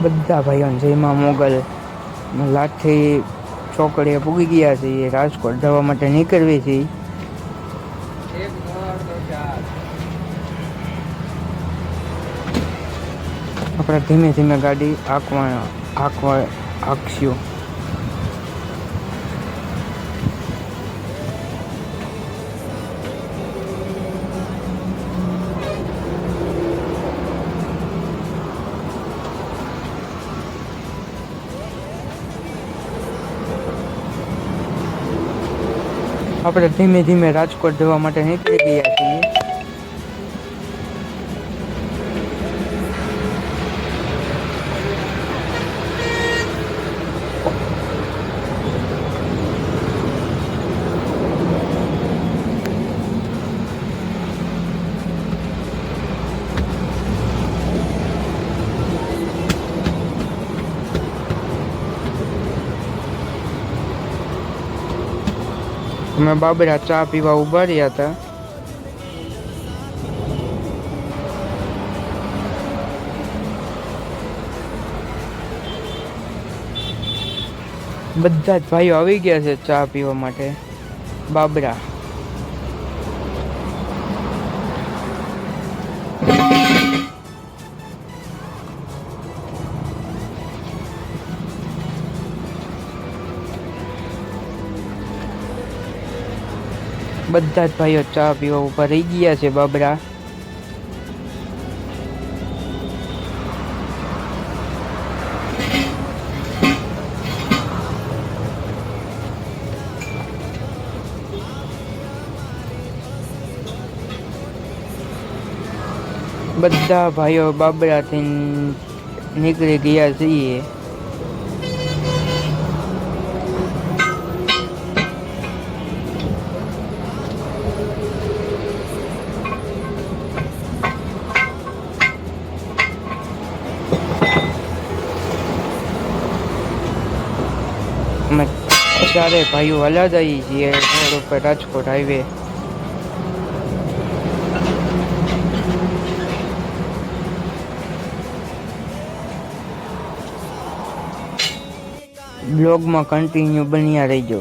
બધા ભાઈઓને જયમાં મોગલ લાઠી ચોકડીએ પૂગી ગયા છીએ, રાજકોટ જવા માટે નીકળવી છીએ. આપણે ધીમે ધીમે ગાડી હાંકશું. આપણે ધીમે ધીમે રાજકોટ જવા માટે નીકળી ગયા છીએ. અમે બાબરા ચા પીવા ઉભા રહ્યા હતા. બધા જ ભાઈઓ આવી ગયા છે ચા પીવા માટે બાબરા. બધા જ ભાઈઓ ચા પીવા ઉપર રહી ગયા છે બાબરા. બધા ભાઈઓ બાબરાથી નીકળી ગયા છીએ. અમે ચારે ભાઈઓ હલા જઈએ છીએ રોડ ઉપર રાજકોટ હાઈવે. બ્લોગમાં કન્ટિન્યુ બન્યા રહેજો.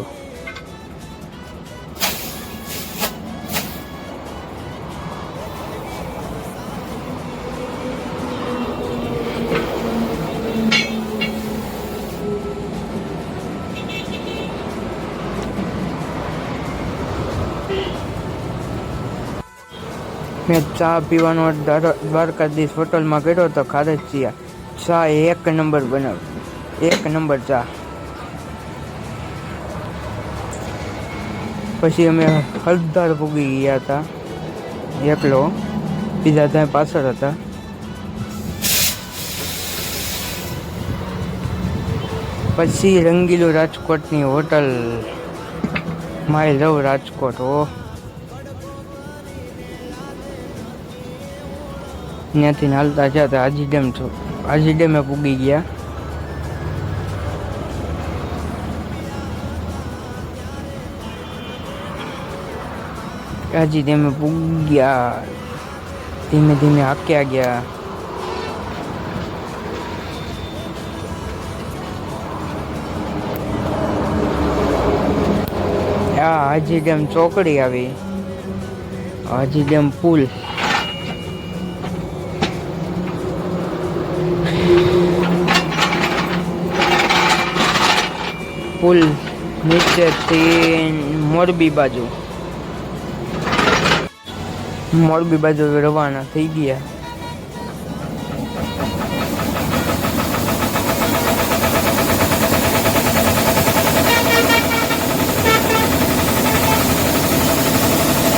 મેં ચા પીવાનો દ્વારકાધીશ હોટલમાં કર્યો હતો ખારચિયા. ચા એક નંબર બનાવ, એક નંબર ચા. પછી અમે હળદર પૂગી ગયા હતા એકલો, બીજા ત્યાં પાછળ હતા. પછી રંગીલું રાજકોટની હોટલ માય લવ રાજકોટ. ત્યાંથી હાલતા જતા હાજી ડેમે પૂગી ગયા. હાજી ડેમે પૂગી ગયા, ધીમે ધીમે હાક્યા ગયા. આ હાજી ડેમ ચોકડી આવી, હાજી ડેમ પુલ. પુલ નીચેથી મોરબી બાજુ રવાના થઈ ગયા.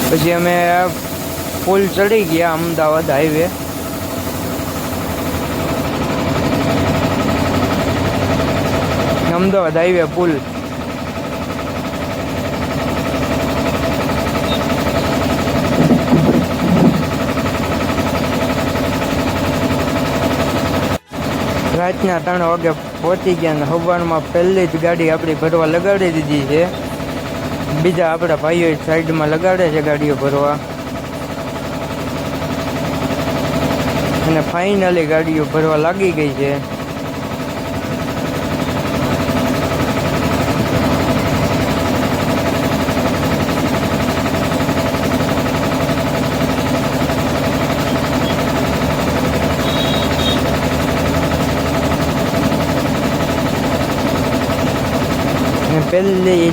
પછી અમે પુલ ચડી ગયા અમદાવાદ હાઈવે. અમદાવાદ હાઈવે પુલ. રાતના 3 વાગે પહોંચી ગયા ને સવારમાં પહેલી જ ગાડી આપણી ભરવા લગાડી દીધી છે. બીજા આપણા ભાઈઓ સાઈડમાં લગાડે છે ગાડીઓ ભરવા, અને ફાઇનલી ગાડીઓ ભરવા લાગી ગઈ છે. પહેલી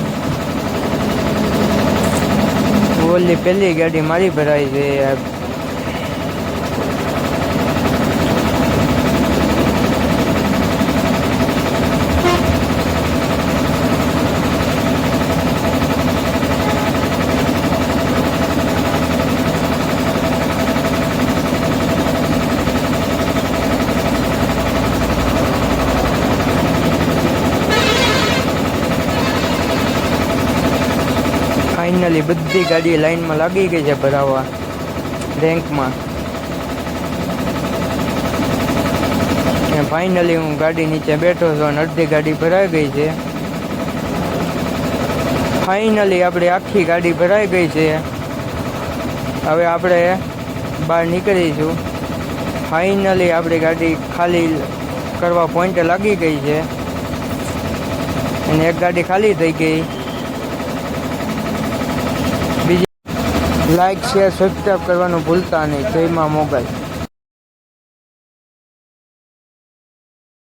ગાડી મારી ભરાઈ છે યાર. ફાઇનલી બધી ગાડી લાઈનમાં લાગી ગઈ છે ભરાવા રેન્કમાં. અને ફાઇનલી હું ગાડી નીચે બેઠો છું અને અડધી ગાડી ભરાઈ ગઈ છે. ફાઇનલી આપણી આખી ગાડી ભરાઈ ગઈ છે. હવે આપણે બહાર નીકળીશું. ફાઇનલી આપણી ગાડી ખાલી કરવા પોઈન્ટે લાગી ગઈ છે અને એક ગાડી ખાલી થઈ ગઈ. લાઈક શેર સબસ્ક્રાઈબ કરવાનું ભૂલતા નહીં. જય માં મોગલ.